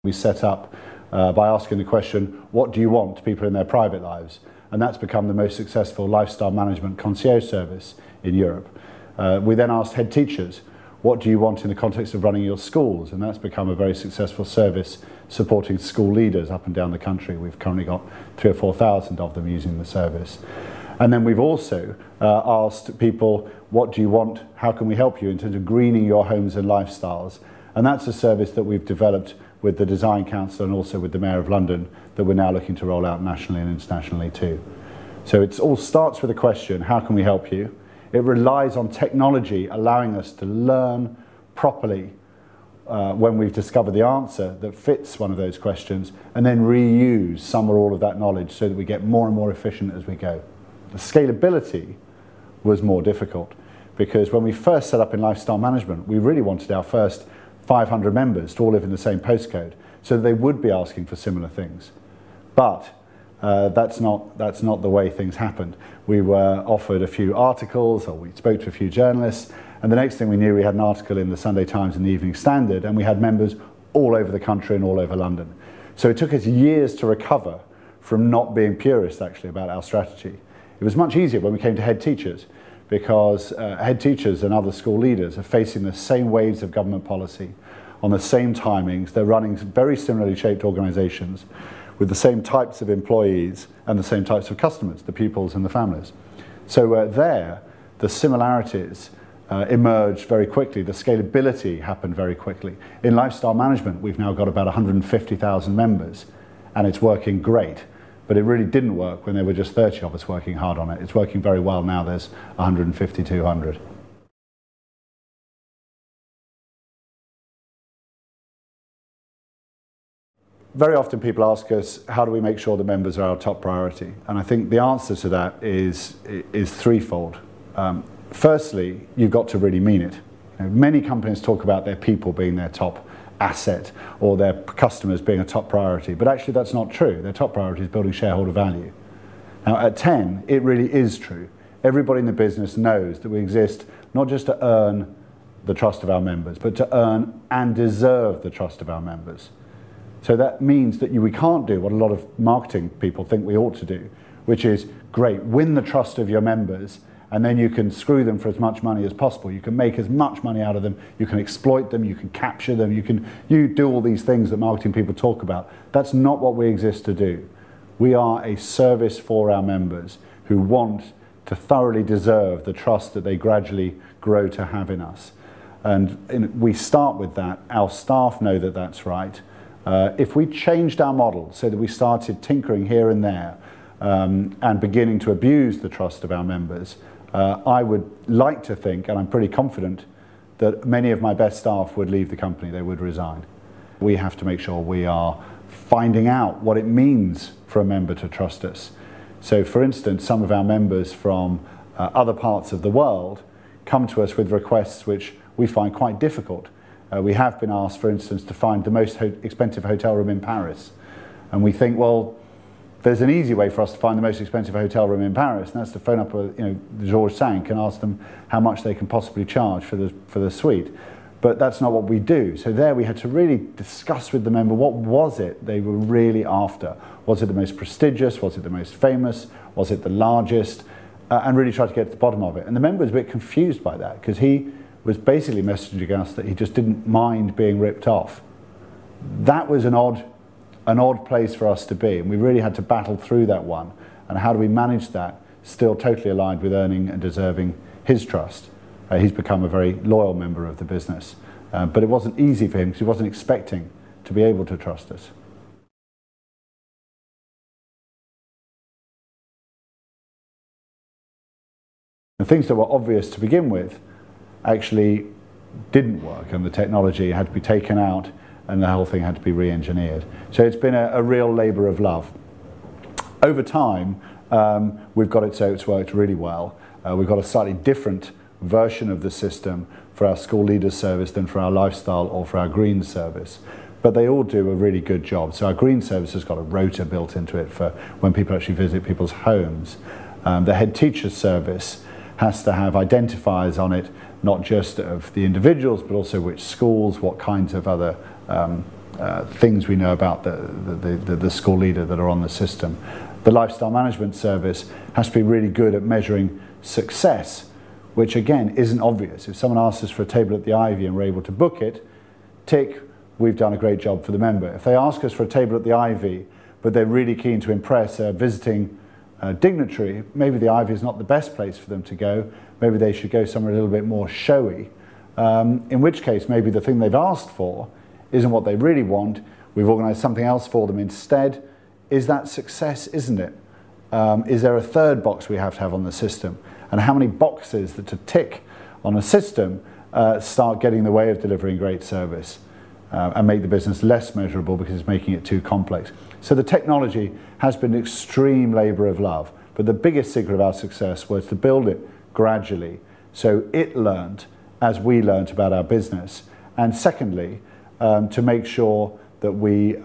We set up by asking the question, what do you want to people in their private lives? And that's become the most successful lifestyle management concierge service in Europe. We then asked head teachers, what do you want in the context of running your schools? And that's become a very successful service supporting school leaders up and down the country. We've currently got 3,000 or 4,000 of them using the service. And then we've also asked people, what do you want, how can we help you in terms of greening your homes and lifestyles? And that's a service that we've developed with the Design Council and also with the Mayor of London that we're now looking to roll out nationally and internationally too. So it all starts with a question, how can we help you? It relies on technology allowing us to learn properly when we've discovered the answer that fits one of those questions, and then reuse some or all of that knowledge so that we get more and more efficient as we go. The scalability was more difficult because when we first set up in lifestyle management, we really wanted our first 500 members to all live in the same postcode so that they would be asking for similar things. But that's not the way things happened. We were offered a few articles, or we spoke to a few journalists, and the next thing we knew, we had an article in the Sunday Times and the Evening Standard, and we had members all over the country and all over London. So it took us years to recover from not being purist, actually, about our strategy. It was much easier when we came to head teachers, because head teachers and other school leaders are facing the same waves of government policy on the same timings. They're running very similarly shaped organisations with the same types of employees and the same types of customers, the pupils and the families. So there, the similarities emerged very quickly. The scalability happened very quickly. In lifestyle management, we've now got about 150,000 members, and it's working great. But it really didn't work when there were just 30 of us working hard on it. It's working very well now. There's 150, 200. Very often people ask us, how do we make sure the members are our top priority? And I think the answer to that is threefold. Firstly, you've got to really mean it. You know, many companies talk about their people being their top asset or their customers being a top priority, but actually that's not true. Their top priority is building shareholder value. Now at 10, it really is true. Everybody in the business knows that we exist not just to earn the trust of our members, but to earn and deserve the trust of our members. So that means that we can't do what a lot of marketing people think we ought to do, which is, great, win the trust of your members, and then you can screw them for as much money as possible. You can make as much money out of them, you can exploit them, you can capture them, you do all these things that marketing people talk about. That's not what we exist to do. We are a service for our members who want to thoroughly deserve the trust that they gradually grow to have in us. And we start with that. Our staff know that that's right. If we changed our model so that we started tinkering here and there and beginning to abuse the trust of our members, I would like to think, and I'm pretty confident, that many of my best staff would leave the company, they would resign. We have to make sure we are finding out what it means for a member to trust us. So for instance, some of our members from other parts of the world come to us with requests which we find quite difficult. We have been asked, for instance, to find the most expensive hotel room in Paris. And we think, well, there's an easy way for us to find the most expensive hotel room in Paris, and that's to phone up Georges V and ask them how much they can possibly charge for the suite. But that's not what we do. So there we had to really discuss with the member, what was it they were really after? Was it the most prestigious? Was it the most famous? Was it the largest? And really try to get to the bottom of it. And the member was a bit confused by that, because he was basically messaging us that he just didn't mind being ripped off. That was an odd place for us to be, and we really had to battle through that one. And how do we manage that, still totally aligned with earning and deserving his trust? He's become a very loyal member of the business, but it wasn't easy for him because he wasn't expecting to be able to trust us. The things that were obvious to begin with actually didn't work, and the technology had to be taken out and the whole thing had to be re-engineered. So it's been a real labour of love. Over time, we've got it so it's worked really well. We've got a slightly different version of the system for our school leaders service than for our lifestyle or for our green service. But they all do a really good job. So our green service has got a rota built into it for when people actually visit people's homes. The head teacher service has to have identifiers on it, not just of the individuals, but also which schools, what kinds of other things we know about the school leader that are on the system. The lifestyle management service has to be really good at measuring success, which again isn't obvious. If someone asks us for a table at the Ivy and we're able to book it, tick, we've done a great job for the member. If they ask us for a table at the Ivy, but they're really keen to impress a visiting dignitary, maybe the Ivy is not the best place for them to go. Maybe they should go somewhere a little bit more showy. In which case, maybe the thing they've asked for isn't what they really want. We've organised something else for them instead. Is that success, isn't it? Is there a third box we have to have on the system? And how many boxes that to tick on a system start getting in the way of delivering great service and make the business less measurable because it's making it too complex? So the technology has been an extreme labour of love, but the biggest secret of our success was to build it gradually so it learned as we learned about our business. And secondly, to make sure that we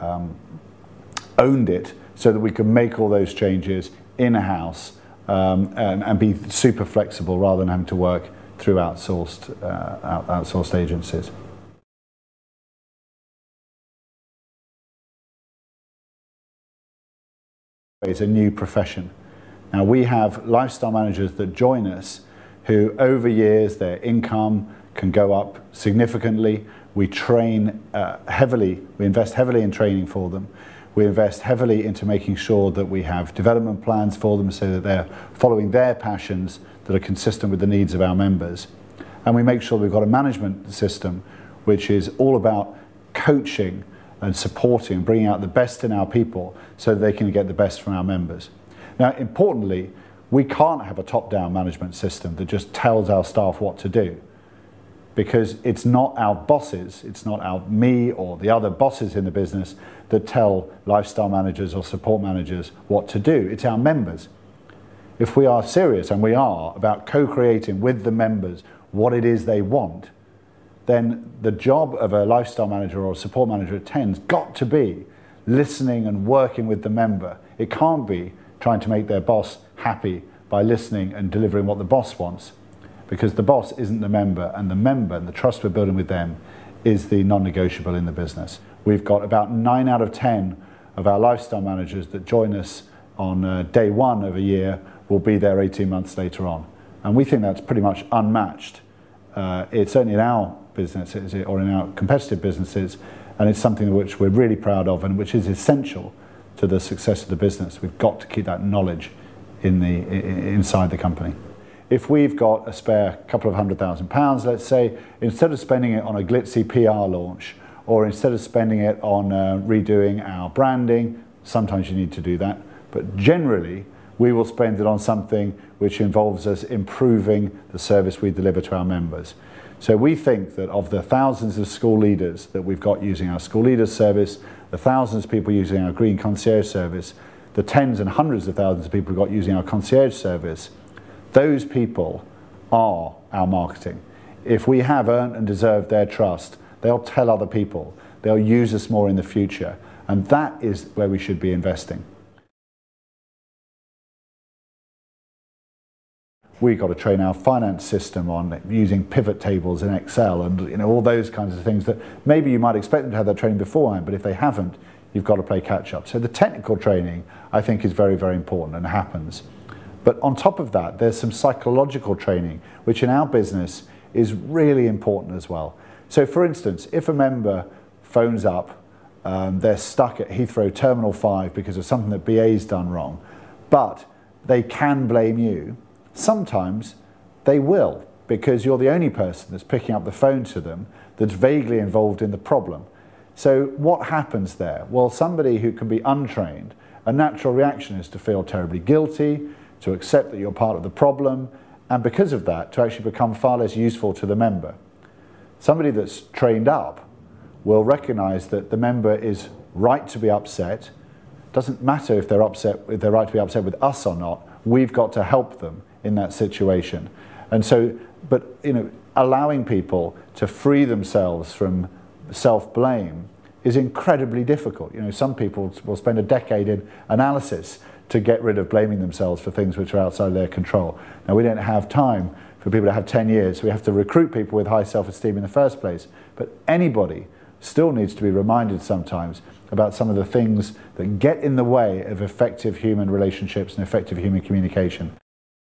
owned it so that we could make all those changes in-house and be super flexible rather than having to work through outsourced agencies. It's a new profession. Now we have lifestyle managers that join us who over years their income can go up significantly. We train heavily, we invest heavily in training for them. We invest heavily into making sure that we have development plans for them so that they're following their passions that are consistent with the needs of our members. And we make sure we've got a management system which is all about coaching and supporting and bringing out the best in our people so that they can get the best from our members. Now, importantly, we can't have a top-down management system that just tells our staff what to do, because it's not our bosses, it's not me or the other bosses in the business that tell lifestyle managers or support managers what to do. It's our members. If we are serious, and we are, about co-creating with the members what it is they want, then the job of a lifestyle manager or a support manager at 10's got to be listening and working with the member. It can't be trying to make their boss happy by listening and delivering what the boss wants, because the boss isn't the member and the trust we're building with them is the non-negotiable in the business. We've got about 9 out of 10 of our lifestyle managers that join us on day one of a year will be there 18 months later on. And we think that's pretty much unmatched. It's certainly in our business or in our competitive businesses, and it's something which we're really proud of and which is essential to the success of the business. We've got to keep that knowledge inside the company. If we've got a spare couple of £100,000, let's say, instead of spending it on a glitzy PR launch, or instead of spending it on redoing our branding, sometimes you need to do that, but generally we will spend it on something which involves us improving the service we deliver to our members. So we think that of the thousands of school leaders that we've got using our school leaders service, the thousands of people using our green concierge service, the tens and hundreds of thousands of people we've got using our concierge service, those people are our marketing. If we have earned and deserved their trust, they'll tell other people, they'll use us more in the future, and that is where we should be investing. We've got to train our finance system on using pivot tables in Excel and all those kinds of things that maybe you might expect them to have that training beforehand, but if they haven't, you've got to play catch up. So the technical training, I think, is very, very important and happens. But on top of that, there's some psychological training, which in our business is really important as well. So for instance, if a member phones up, they're stuck at Heathrow Terminal 5 because of something that BA's done wrong, but they can blame you, sometimes they will, because you're the only person that's picking up the phone to them that's vaguely involved in the problem. So what happens there? Well, somebody who can be untrained, a natural reaction is to feel terribly guilty, to accept that you're part of the problem, and because of that, to actually become far less useful to the member. Somebody that's trained up will recognize that the member is right to be upset. Doesn't matter if they're upset, if they're right to be upset with us or not, we've got to help them in that situation. And so, but allowing people to free themselves from self-blame is incredibly difficult. Some people will spend a decade in analysis to get rid of blaming themselves for things which are outside their control. Now, we don't have time for people to have 10 years. We have to recruit people with high self-esteem in the first place. But anybody still needs to be reminded sometimes about some of the things that get in the way of effective human relationships and effective human communication.